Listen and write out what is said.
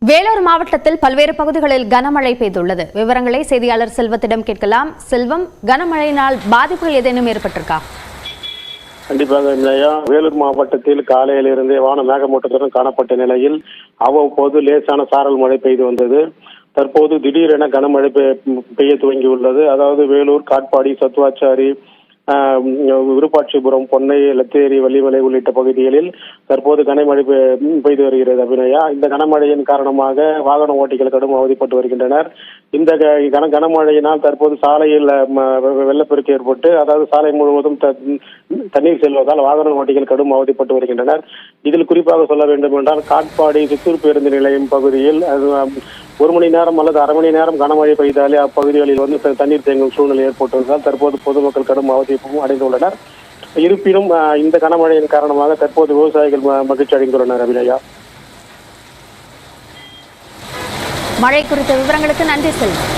வேலூர் மாவட்டத்தில் பல்வேறு பகுதிகளில் கனமழை பெய்துள்ளது. விவரங்களை செய்தியாளர் செல்வத்திடம் கேட்கலாம். செல்வம், கனமழையினால் பாதிப்புகள் ஏதேனும் ஏற்பட்டிருக்கா? கண்டிப்பாக இல்லையா. வேலூர் மாவட்டத்தில் காலையிலிருந்தே வான மேகமூட்டத்துடன் காணப்பட்ட நிலையில் அவ்வப்போது லேசான சாரல் மழை பெய்து வந்தது. தற்போது திடீரென கனமழை பெய்ய துவங்கியுள்ளது. அதாவது வேலூர், காட்பாடி, சத்துவாச்சாரி, விருப்பாட்சிபுரம், பொன்னை, லத்தேரி, வள்ளிமலை உள்ளிட்ட பகுதிகளில் தற்போது கனமழை பெய்து வருகிறது. அபிநயா, இந்த கனமழையின் காரணமாக வாகன ஓட்டிகள் கடும் அவதிப்பட்டு வருகின்றனர். இந்த கனமழையினால் தற்போது சாலையில் வெள்ளப்பெருக்கு ஏற்பட்டு, அதாவது சாலை முழுவதும் தண்ணீர் செல்வதால் வாகன ஓட்டிகள் கடும் அவதிப்பட்டு வருகின்றனர். இதில் குறிப்பாக சொல்ல வேண்டும் என்றால், காட்பாடி சித்தூர் பேருந்து நிலையம் பகுதியில் 1 மணி நேரம் அல்லது அரை மணி நேரம் கனமழை பெய்தாலே அப்பகுதிகளில் தண்ணீர் தேங்கும் சூழ்நிலை ஏற்பட்டுள்ளதால் தற்போது பொதுமக்கள் கடும் அவதிப்பும் அடைந்துள்ளனர். இருப்பினும் இந்த கனமழையின் காரணமாக தற்போது விவசாயிகள் மகிழ்ச்சி அடைந்துள்ளனர். அபிநயா, மழை குறித்த விவரங்களுக்கு நன்றி செல்வம்.